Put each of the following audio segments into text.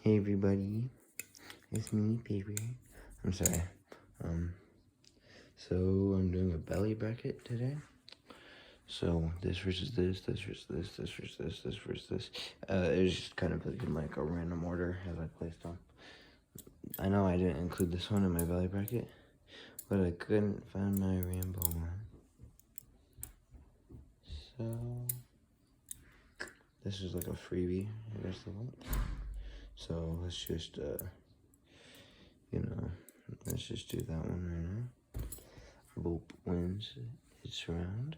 Hey everybody, it's me, Paper. I'm sorry. So I'm doing a belly bracket today. So this versus this, this versus this, this versus this, this versus this. It was just kind of in like a random order as I placed them. I know I didn't include this one in my belly bracket, but I couldn't find my rainbow one. So this is like a freebie, I guess the vote. So let's just let's just do that one right now. Boop wins its round.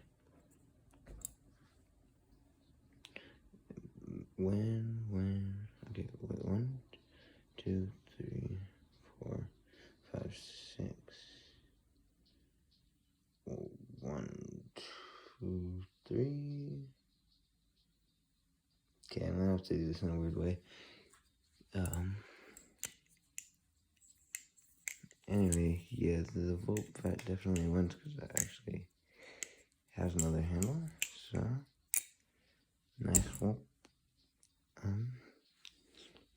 Okay, wait, 1, 2, 3, 4, 5, 6. 1, 2, 3. Okay, I'm gonna have to do this in a weird way. Anyway, yeah, the vote vat definitely wins because that actually has another handle. So, nice vote.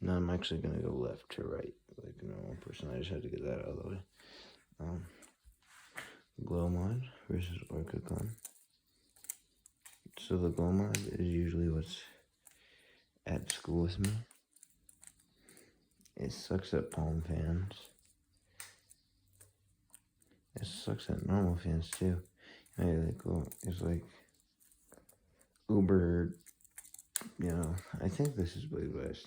Now I'm actually gonna go left to right like a normal person. I just had to get that out of the way. Glow mod versus Orca Gun. So the glow mod is usually what's at school with me. It sucks at palm fans. It sucks at normal fans too. It's like Uber, I think this is Blade West.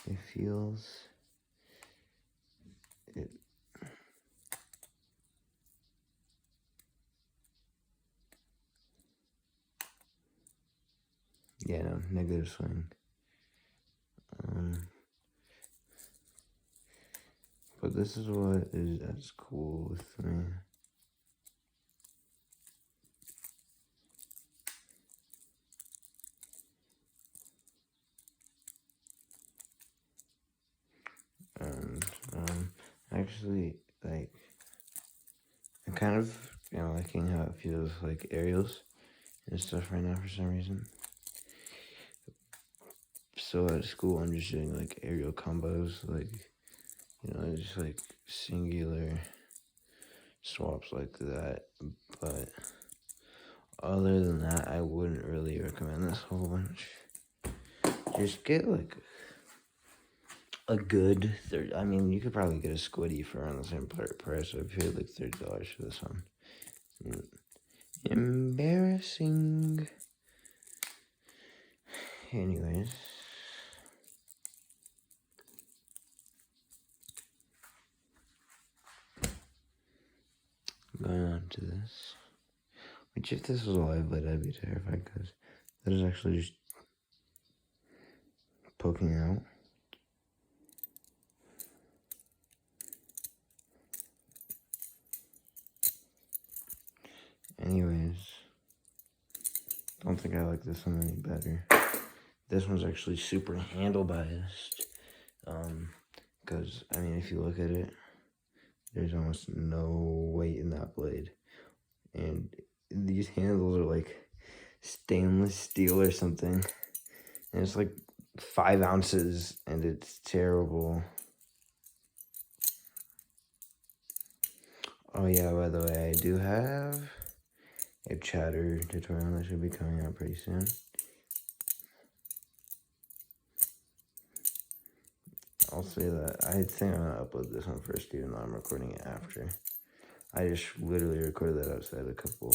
It feels it. Yeah, no, negative swing. But this is what is at school with me. And actually, like, I'm kind of liking how it feels like aerials and stuff right now for some reason. So at school, I'm just doing like aerial combos, like, just like singular swaps like that. But other than that, I wouldn't really recommend this whole bunch. Just get like a good I mean, you could probably get a squiddy for around the same price. I paid like $30 for this one. Embarrassing. Anyways. Going on to this. Which if this was live, I'd be terrified because that is actually just poking out. Anyways. Don't think I like this one any better. This one's actually super handle biased. Because, I mean, if you look at it, there's almost no weight in that blade. And these handles are like stainless steel or something. And it's like 5 ounces and it's terrible. Oh yeah, by the way, I do have a chatter tutorial that should be coming out pretty soon. I'll say that. I think I'm gonna upload this one first, even though I'm recording it after. I just literally recorded that outside a couple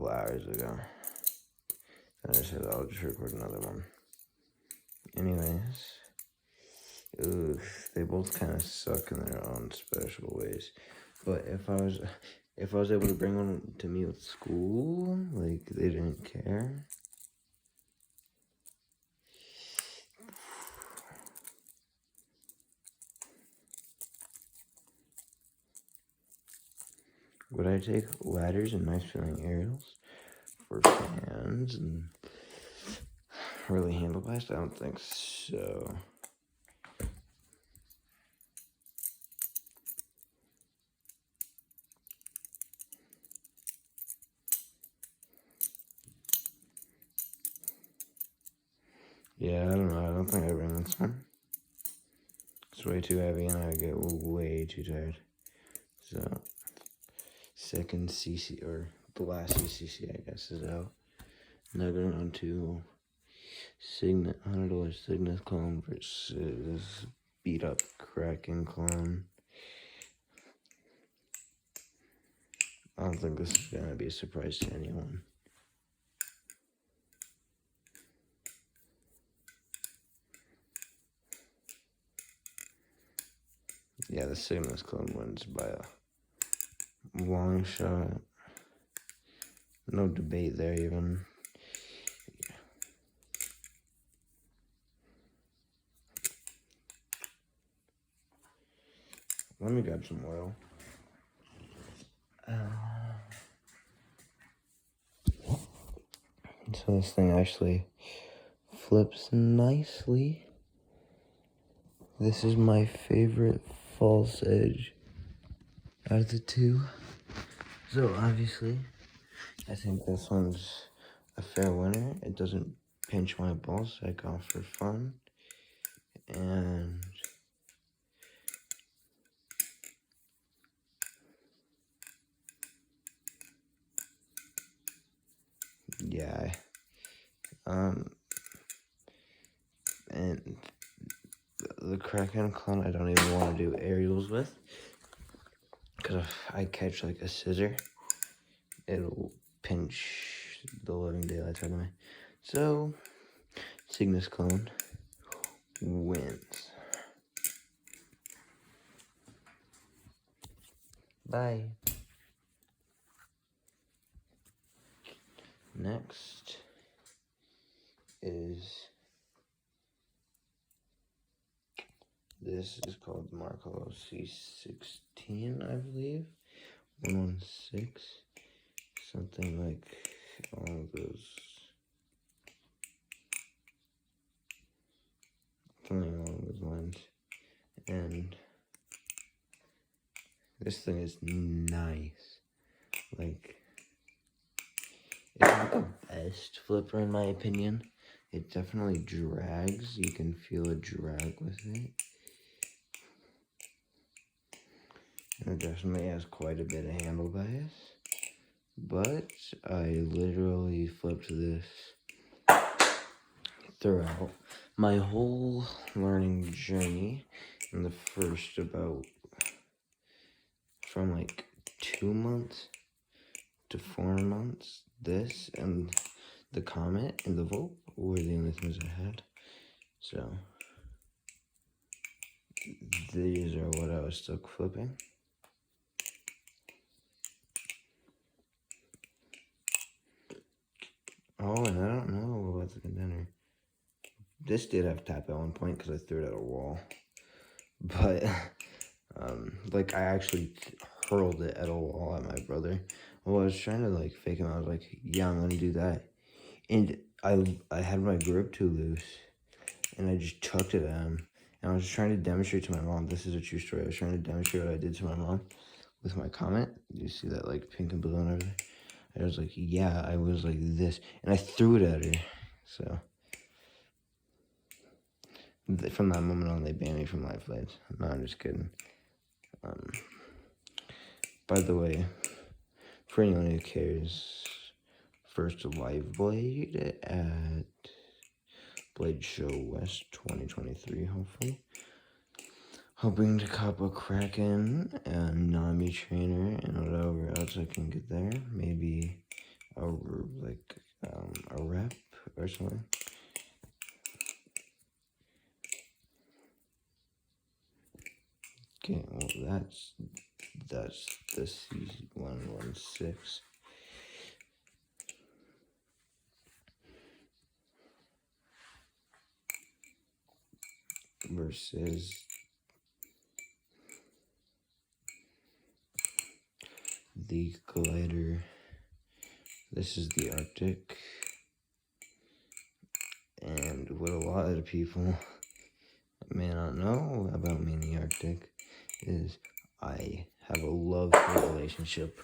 hours ago. And I said I'll just record another one. Anyways, they both kind of suck in their own special ways. But if I was able to bring one to me with school, like they didn't care. Would I take ladders and nice feeling aerials for fans and really handle blast? I don't think so. Yeah, I don't know. I don't think I bring this one. It's way too heavy and I get way too tired. So, second CC, or the last CCC, I guess, is out. Now going on to Signet, $100 Signet clone versus beat up Kraken clone. I don't think this is gonna be a surprise to anyone. Yeah, the Signet clone wins by a long shot. No debate there even. Let me grab some oil. So this thing actually flips nicely. This is my favorite false edge out of the two. So obviously, I think this one's a fair winner. It doesn't pinch my balls. I go for fun. And yeah, and the Kraken clone I don't even want to do aerials with, because if I catch like a scissor, it'll pinch the living daylights out of me. So Cygnus clone wins. Bye. Next is this is called Marco C16, I believe. 116. Something like all of those. Something along those lines. And this thing is nice. Like, it's not the best flipper in my opinion. It definitely drags. You can feel a drag with it. And it definitely has quite a bit of handle bias. But I literally flipped this throughout my whole learning journey in the first from like 2 months to 4 months. This and the Comet and the Volt were the only things I had. So these are what I was stuck flipping. Oh, and I don't know about the contender. This did have tap at one point because I threw it at a wall. But, like, I actually hurled it at a wall at my brother. Well, I was trying to, like, fake him. I was like, yeah, I'm going to do that. And I had my grip too loose. And I just chucked it at him. And I was trying to demonstrate to my mom. This is a true story. I was trying to demonstrate what I did to my mom with my Comet. You see that, like, pink and blue and everything? I was like, yeah, I was like this. And I threw it at her. So from that moment on, they banned me from live blades. No, I'm just kidding. By the way, for anyone who cares, first live blade at Blade Show West 2023, hopefully. Hoping to cop a Kraken, a Nami trainer, and whatever else I can get there. Maybe a rep or something. Okay, well that's the C116 versus the glider. This is the Arctic, and what a lot of people may not know about me in the Arctic is I have a love-hate relationship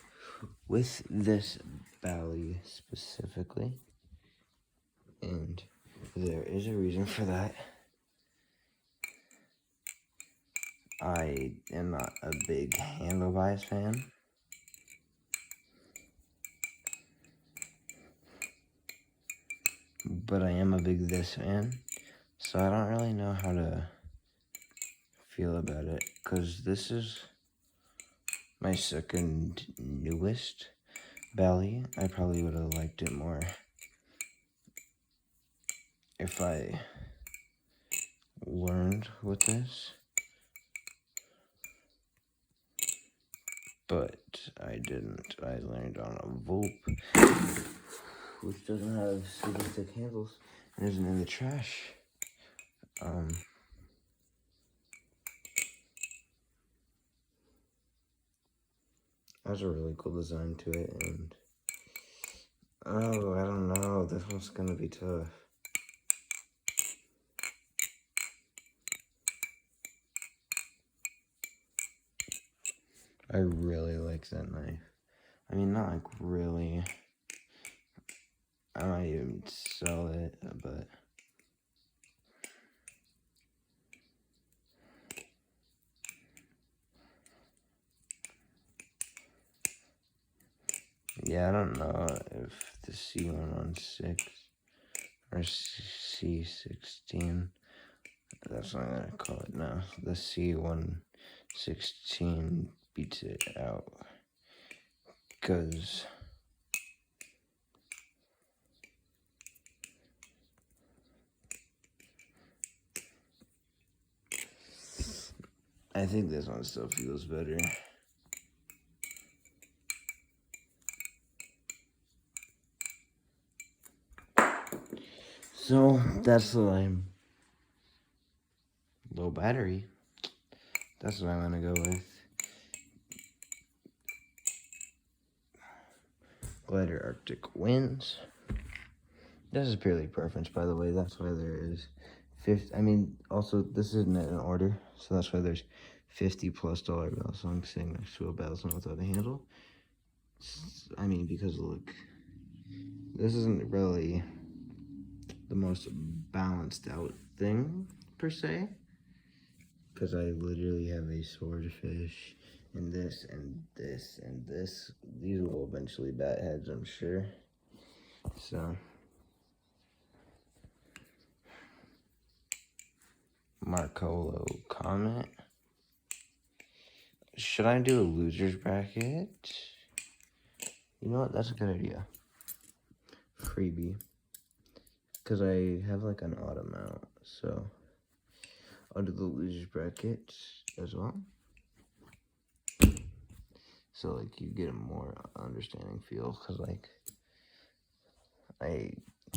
with this Bali specifically, and There is a reason for that. I am not a big handle bias fan. But I am a big this fan. So I don't really know how to feel about it. Because this is my second newest Bali. I probably would have liked it more if I learned with this. But I didn't. I learned on a Volpe, which doesn't have super thick handles and isn't in the trash. Has a really cool design to it, and oh, I don't know, this one's gonna be tough. I really like that knife. I mean, not like really. I might even sell it, but yeah, I don't know if the C116 or C16, that's what I'm gonna call it now. The C116 beats it out, because I think this one still feels better. So that's the lime. Low battery. That's what I'm gonna go with. Glider Arctic Winds. This is purely preference, by the way. That's why there is 50. I mean, also this isn't in order, so that's why there's $50+ bell songs sitting next to a bell song without a handle. I mean, because look, this isn't really the most balanced out thing per se, because I literally have a swordfish and this and this and this. These will eventually bat heads, I'm sure. So Marcolo comment. Should I do a loser's bracket? You know what? That's a good idea. Freebie. Because I have like an odd amount, so I'll do the loser's bracket as well. So like you get a more understanding feel, because like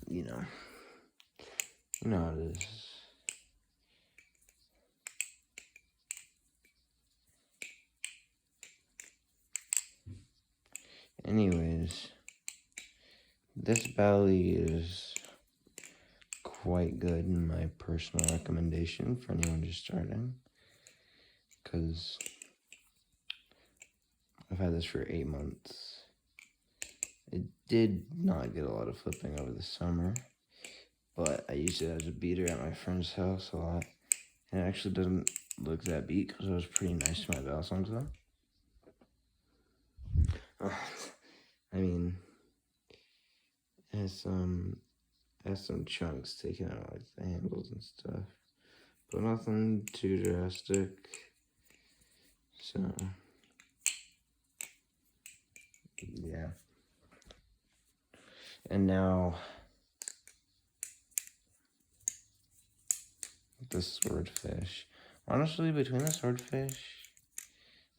you know how it is. Anyways, this Bali is quite good in my personal recommendation for anyone just starting, because I've had this for 8 months. It did not get a lot of flipping over the summer, but I used it as a beater at my friend's house a lot, and it actually doesn't look that beat because it was pretty nice to my bell songs though. I mean, it has some chunks taken out, like the handles and stuff, but nothing too drastic. So yeah. And now the swordfish. Honestly, between the swordfish,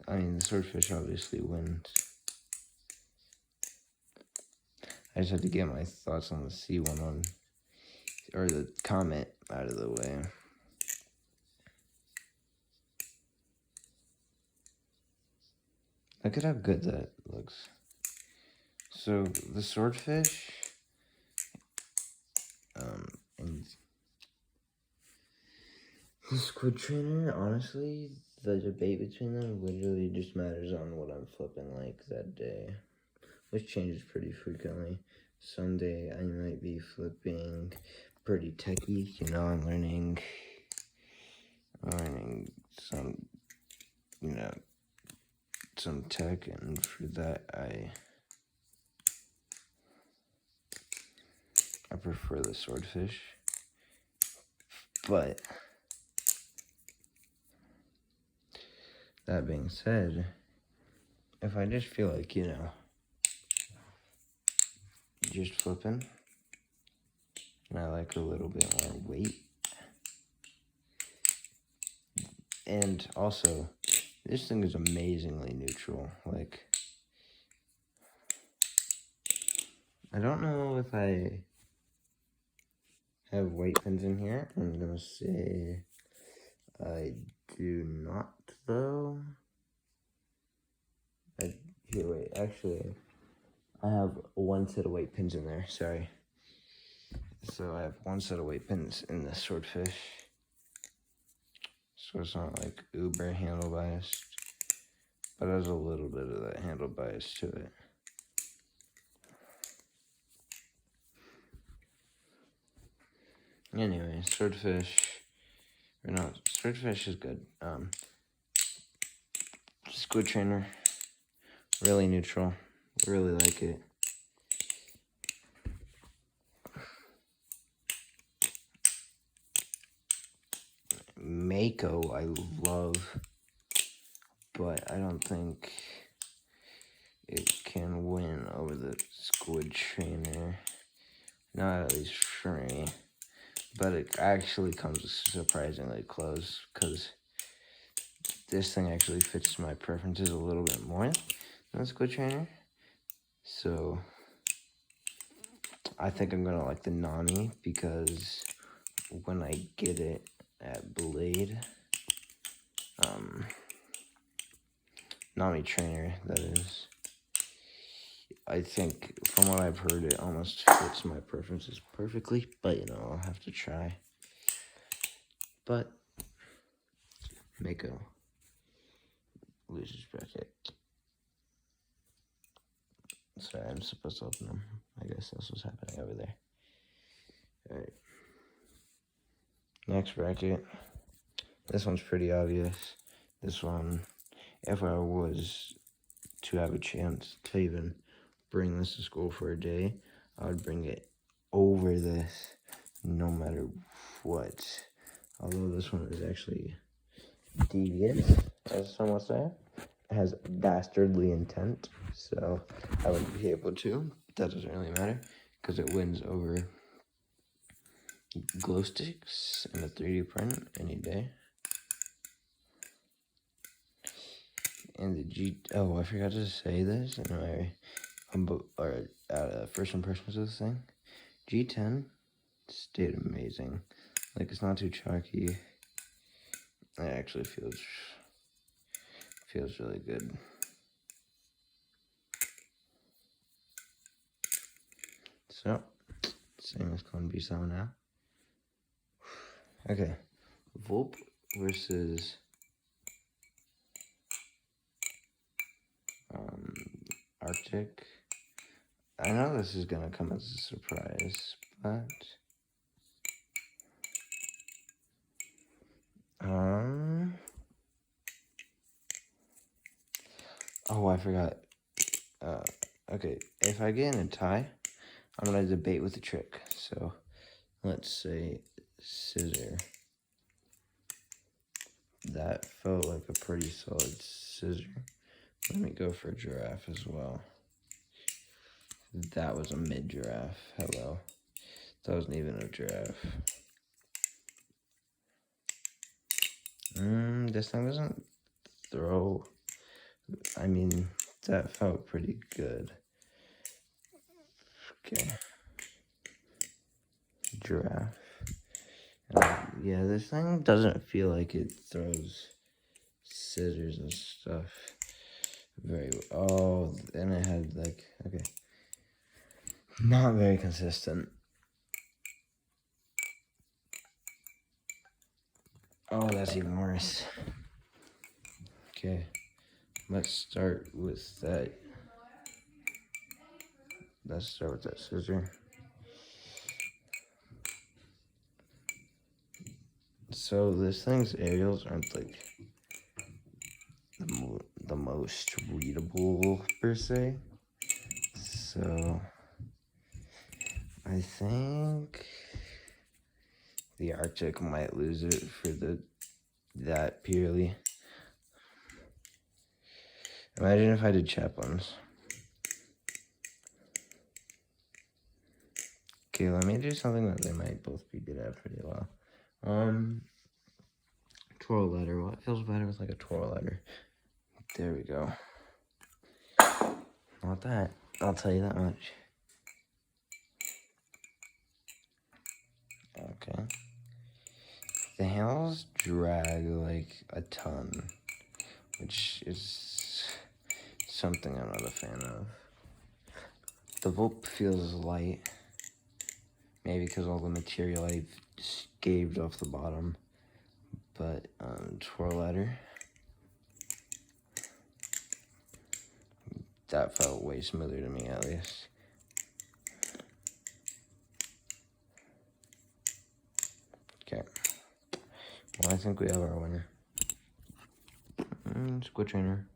I mean, the swordfish obviously wins. I just had to get my thoughts on the C1 or the comment out of the way. Look at how good that looks. So the swordfish, and the squid trainer, honestly, the debate between them literally just matters on what I'm flipping like that day, which changes pretty frequently. Someday I might be flipping pretty techy, you know. I'm learning some, you know, some tech, and for that I prefer the swordfish. But that being said, if I just feel like, you know, just flipping, and I like a little bit more weight, and also this thing is amazingly neutral. Like, I don't know if I have weight pins in here. I'm gonna say I do not, though. Here, wait, actually, I have one set of weight pins in there, sorry. So I have one set of weight pins in the swordfish. So it's not like uber handle biased, but there's a little bit of that handle bias to it. Anyway, swordfish is good. Squid trainer, really neutral, really like it. Mako I love, but I don't think it can win over the squid trainer. Not at least for me. But it actually comes surprisingly close, because this thing actually fits my preferences a little bit more than the squid trainer. So I think I'm gonna like the Nami, because when I get it at Blade, Nami trainer, that is, I think from what I've heard, it almost fits my preferences perfectly, but you know, I'll have to try. But Mako loses bracket. Sorry, I'm supposed to open them. I guess that's what's happening over there. Alright. Next bracket. This one's pretty obvious. This one, if I was to have a chance to even bring this to school for a day, I would bring it over this no matter what. Although this one is actually devious, as some will say. It has dastardly intent, so I wouldn't be able to. That doesn't really matter, because it wins over glow sticks and a 3D print any day. And the I forgot to say this in my first impressions of this thing. G10 stayed amazing. Like, it's not too chalky. It actually feels really good. So, same as Con B7 now. Okay, Volp versus Arctic. I know this is gonna come as a surprise, but oh, I forgot. Okay, if I get in a tie, I'm gonna debate with the trick. So let's say scissor. That felt like a pretty solid scissor. Let me go for giraffe as well. That was a mid giraffe. Hello. That wasn't even a giraffe. This thing doesn't throw. I mean, that felt pretty good. Okay. Giraffe. Yeah, this thing doesn't feel like it throws scissors and stuff very well. Oh, and it had like, okay. Not very consistent. Oh, that's even worse. Okay, let's start with that. Let's start with that scissor. So this thing's aerials aren't like the most readable per se. So I think the Arctic might lose it for that purely. Imagine if I did Chaplin's. Okay, let me do something that they might both be good at pretty well. Twirl letter. What feels better with like a twirl letter? There we go. Not that. I'll tell you that much. Okay. The handles drag like a ton, which is something I'm not a fan of. The Volp feels light, maybe because all the material I scaved off the bottom, but twirl letter, that felt way smoother to me at least. Okay, well I think we have our winner. Squid trainer.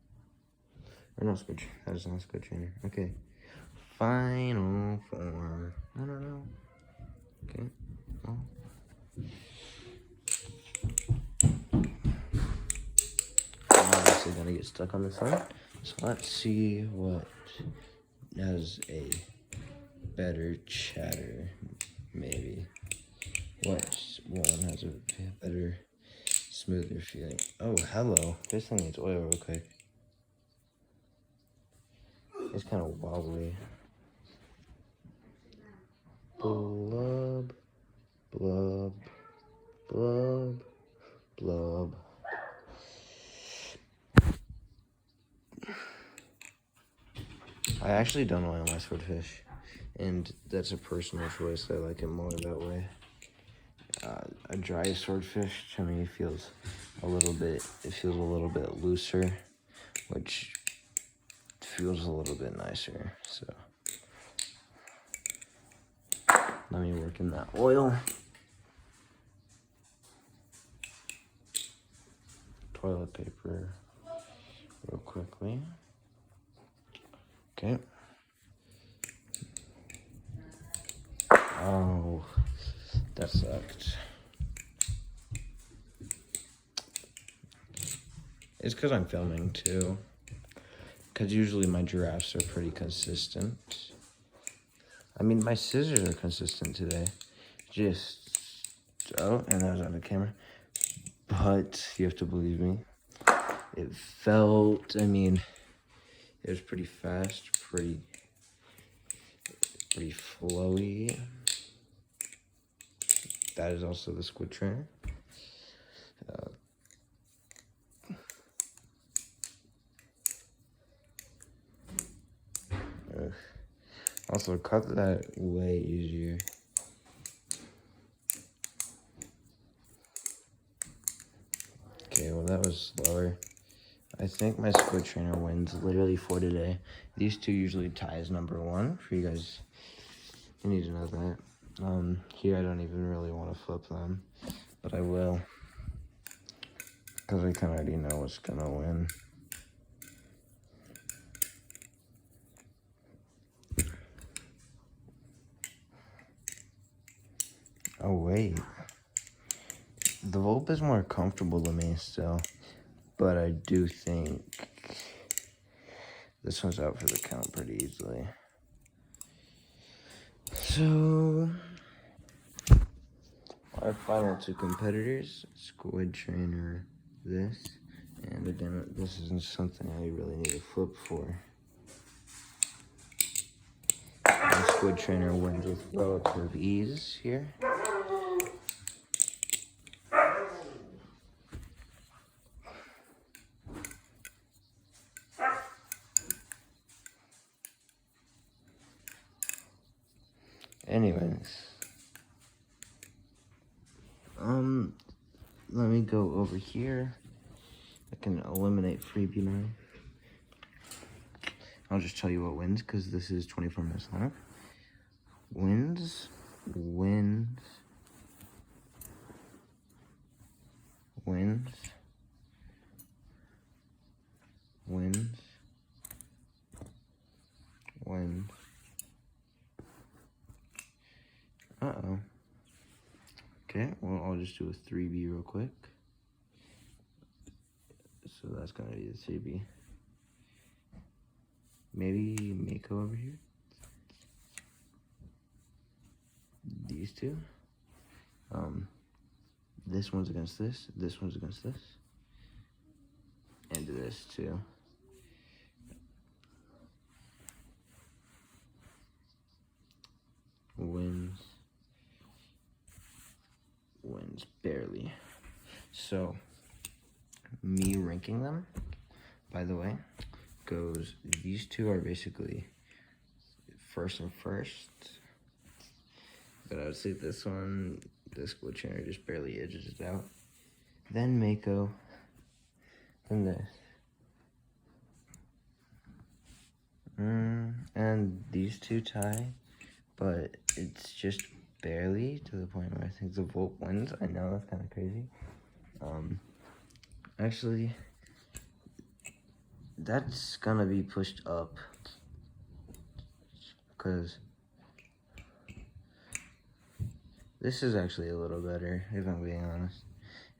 Or not squid, that is not squid trainer. Okay. Final form. No. Okay. Well. I'm obviously gonna get stuck on this one. So let's see what has a better chatter, maybe. What one has a better, smoother feeling? Oh, hello. This thing needs oil real quick. It's kind of wobbly. Blub, blub, blub, blub. I actually don't oil my swordfish, and that's a personal choice. I like it more that way. A dry swordfish to me feels a little bit looser, which feels a little bit nicer. So let me work in that oil. Toilet paper real quickly. Okay. Oh, that sucked. It's because I'm filming too. Because usually my giraffes are pretty consistent. I mean, my scissors are consistent today. Oh, and that was on the camera. But you have to believe me. It felt, I mean, it was pretty fast, pretty flowy. That is also the squid trainer. Also, cut that way easier. Okay, well that was slower. I think my squid trainer wins literally for today. These two usually tie as number one for you guys. You need to know that. Here I don't even really want to flip them, but I will. Because I kind of already know what's gonna win. Oh wait. The Volp is more comfortable to me still, but I do think this one's out for the count pretty easily. So, our final two competitors, squid trainer this, and again, this isn't something I really need to flip for. The squid trainer wins with relative ease here. Anyways, let me go over here. I can eliminate freebie now. I'll just tell you what wins, because this is 24 minutes long. Wins. wins. Wins. Wins. Uh-oh. Okay, well, I'll just do a 3B real quick. So that's gonna be the 3B. Maybe Mako over here. These two. This one's against this. This one's against this. And this too. Wins. Wins barely. So me ranking them, by the way, goes, these two are basically first and first. But I would say this one, this glitch just barely edges it out. Then Mako. Then this. And these two tie, but it's just barely to the point where I think the Volt wins. I know that's kind of crazy. Actually, that's gonna be pushed up because this is actually a little better, if I'm being honest.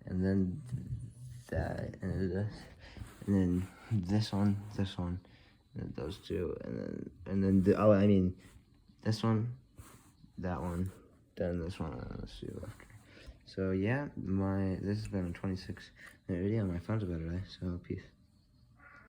And then that, and this, and then this one, and those two, and then this one, that one, then this one, and this two after. So yeah, this has been a 26-minute video. My phone's about to die, so peace.